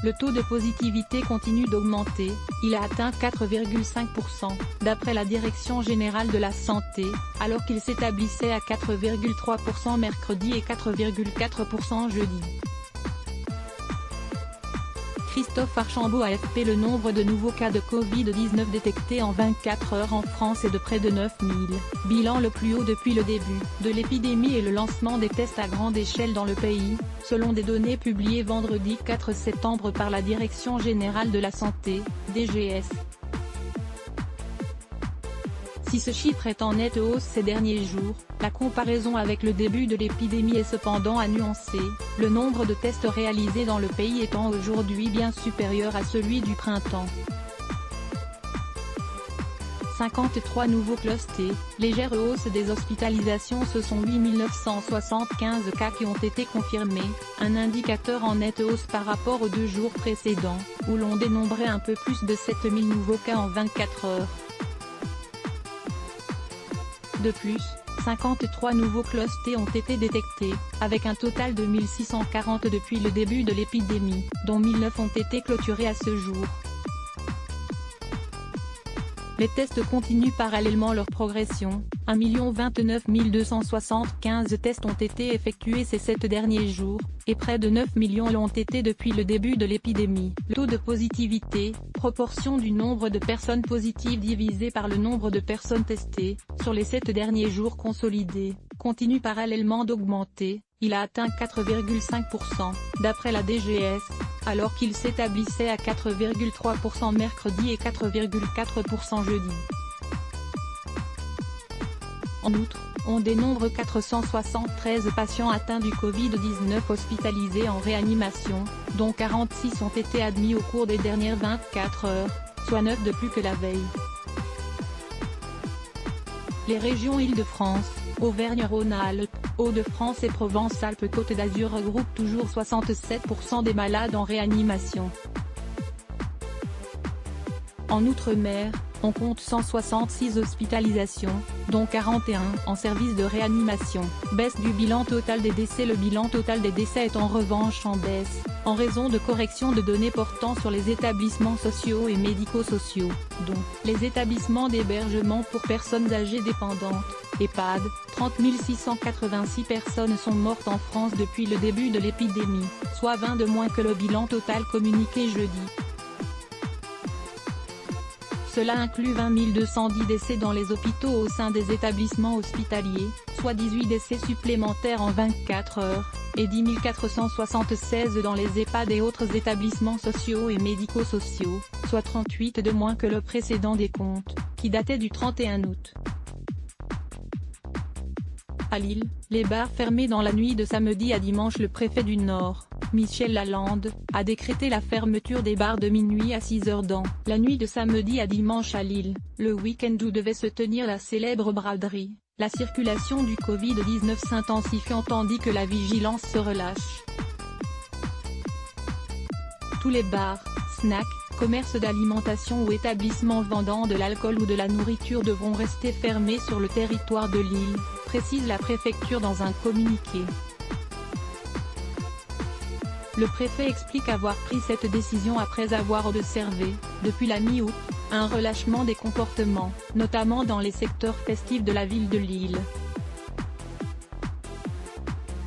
Le taux de positivité continue d'augmenter, il a atteint 4,5%, d'après la Direction générale de la santé, alors qu'il s'établissait à 4,3% mercredi et 4,4% jeudi. Christophe Archambault AFP. Le nombre de nouveaux cas de Covid-19 détectés en 24 heures en France est de près de 9000, bilan le plus haut depuis le début de l'épidémie et le lancement des tests à grande échelle dans le pays, selon des données publiées vendredi 4 septembre par la Direction générale de la santé, DGS. Si ce chiffre est en nette hausse ces derniers jours, la comparaison avec le début de l'épidémie est cependant à nuancer, le nombre de tests réalisés dans le pays étant aujourd'hui bien supérieur à celui du printemps. 53 nouveaux clusters, légère hausse des hospitalisations. Ce sont 8 975 cas qui ont été confirmés, un indicateur en nette hausse par rapport aux 2 jours précédents, où l'on dénombrait un peu plus de 7000 nouveaux cas en 24 heures. De plus, 53 nouveaux clusters ont été détectés, avec un total de 1640 depuis le début de l'épidémie, dont 1009 ont été clôturés à ce jour. Les tests continuent parallèlement leur progression, 1 029 275 tests ont été effectués ces 7 derniers jours, et près de 9 millions l'ont été depuis le début de l'épidémie. Le taux de positivité, proportion du nombre de personnes positives divisé par le nombre de personnes testées, sur les 7 derniers jours consolidés, continue parallèlement d'augmenter, il a atteint 4,5%, d'après la DGS, alors qu'il s'établissait à 4,3% mercredi et 4,4% jeudi. En outre, on dénombre 473 patients atteints du Covid-19 hospitalisés en réanimation, dont 46 ont été admis au cours des dernières 24 heures, soit 9 de plus que la veille. Les régions Île-de-France, Auvergne-Rhône-Alpes, Hauts-de-France et Provence-Alpes-Côte d'Azur regroupent toujours 67% des malades en réanimation. En Outre-mer, on compte 166 hospitalisations, dont 41 en service de réanimation. Baisse du bilan total des décès. Le bilan total des décès est en revanche en baisse, en raison de corrections de données portant sur les établissements sociaux et médico-sociaux, dont les établissements d'hébergement pour personnes âgées dépendantes, EHPAD. 30 686 personnes sont mortes en France depuis le début de l'épidémie, soit 20 de moins que le bilan total communiqué jeudi. Cela inclut 20 210 décès dans les hôpitaux au sein des établissements hospitaliers, soit 18 décès supplémentaires en 24 heures, et 10 476 dans les EHPAD et autres établissements sociaux et médico-sociaux, soit 38 de moins que le précédent décompte, qui datait du 31 août. À Lille, les bars fermés dans la nuit de samedi à dimanche. Le préfet du Nord, Michel Lalande, a décrété la fermeture des bars de minuit à 6 heures dans la nuit de samedi à dimanche à Lille, le week-end où devait se tenir la célèbre braderie. La circulation du Covid-19 s'intensifiant tandis que la vigilance se relâche. Tous les bars, snacks, commerces d'alimentation ou établissements vendant de l'alcool ou de la nourriture devront rester fermés sur le territoire de Lille, précise la préfecture dans un communiqué. Le préfet explique avoir pris cette décision après avoir observé, depuis la mi-août, un relâchement des comportements, notamment dans les secteurs festifs de la ville de Lille.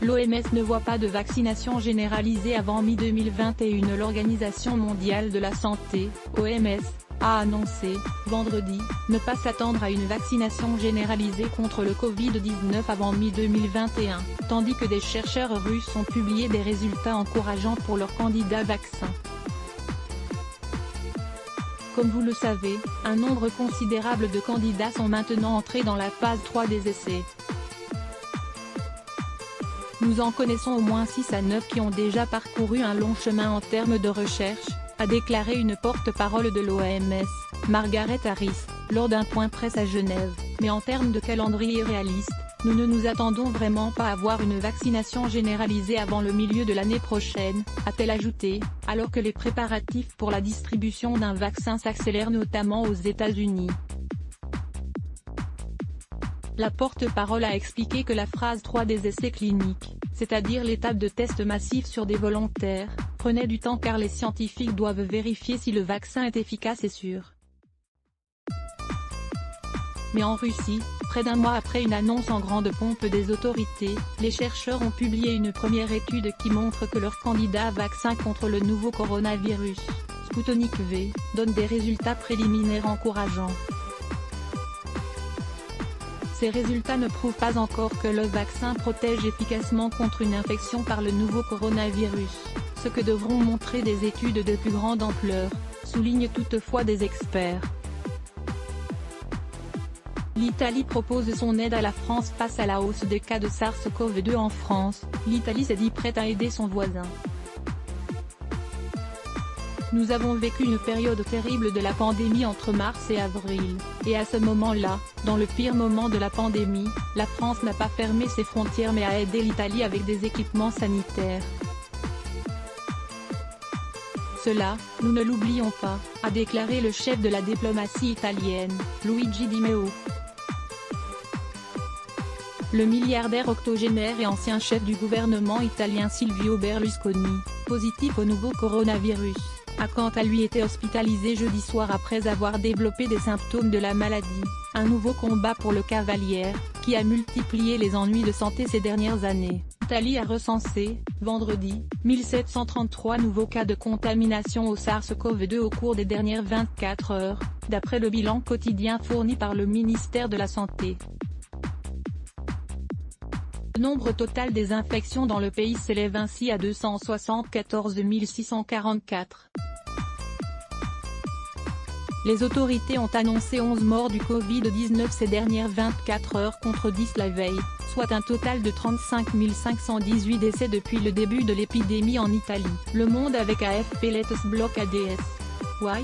L'OMS ne voit pas de vaccination généralisée avant mi-2021. L'Organisation mondiale de la santé, OMS, a annoncé, vendredi, ne pas s'attendre à une vaccination généralisée contre le Covid-19 avant mi-2021, tandis que des chercheurs russes ont publié des résultats encourageants pour leurs candidats vaccins. Comme vous le savez, un nombre considérable de candidats sont maintenant entrés dans la phase 3 des essais. Nous en connaissons au moins 6 à 9 qui ont déjà parcouru un long chemin en termes de recherche, a déclaré une porte-parole de l'OMS, Margaret Harris, lors d'un point presse à Genève. Mais en termes de calendrier réaliste, nous ne nous attendons vraiment pas à voir une vaccination généralisée avant le milieu de l'année prochaine, a-t-elle ajouté, alors que les préparatifs pour la distribution d'un vaccin s'accélèrent notamment aux États-Unis. La porte-parole a expliqué que la phase 3 des essais cliniques, c'est-à-dire l'étape de test massif sur des volontaires, prenait du temps car les scientifiques doivent vérifier si le vaccin est efficace et sûr. Mais en Russie, près d'un mois après une annonce en grande pompe des autorités, les chercheurs ont publié une première étude qui montre que leur candidat vaccin contre le nouveau coronavirus, Sputnik V, donne des résultats préliminaires encourageants. Ces résultats ne prouvent pas encore que le vaccin protège efficacement contre une infection par le nouveau coronavirus, ce que devront montrer des études de plus grande ampleur, soulignent toutefois des experts. L'Italie propose son aide à la France face à la hausse des cas de SARS-CoV-2 en France. L'Italie s'est dit prête à aider son voisin. Nous avons vécu une période terrible de la pandémie entre mars et avril, et à ce moment-là, dans le pire moment de la pandémie, la France n'a pas fermé ses frontières mais a aidé l'Italie avec des équipements sanitaires. Cela, nous ne l'oublions pas, a déclaré le chef de la diplomatie italienne, Luigi Di Maio. Le milliardaire octogénaire et ancien chef du gouvernement italien Silvio Berlusconi, positif au nouveau coronavirus, a quant à lui été hospitalisé jeudi soir après avoir développé des symptômes de la maladie, un nouveau combat pour le cavalier, qui a multiplié les ennuis de santé ces dernières années. L'Italie a recensé, vendredi, 1733 nouveaux cas de contamination au SARS-CoV-2 au cours des dernières 24 heures, d'après le bilan quotidien fourni par le ministère de la Santé. Le nombre total des infections dans le pays s'élève ainsi à 274 644. Les autorités ont annoncé 11 morts du Covid-19 ces dernières 24 heures contre 10 la veille, soit un total de 35 518 décès depuis le début de l'épidémie en Italie. Le Monde avec AFP Let us block ADS. Why?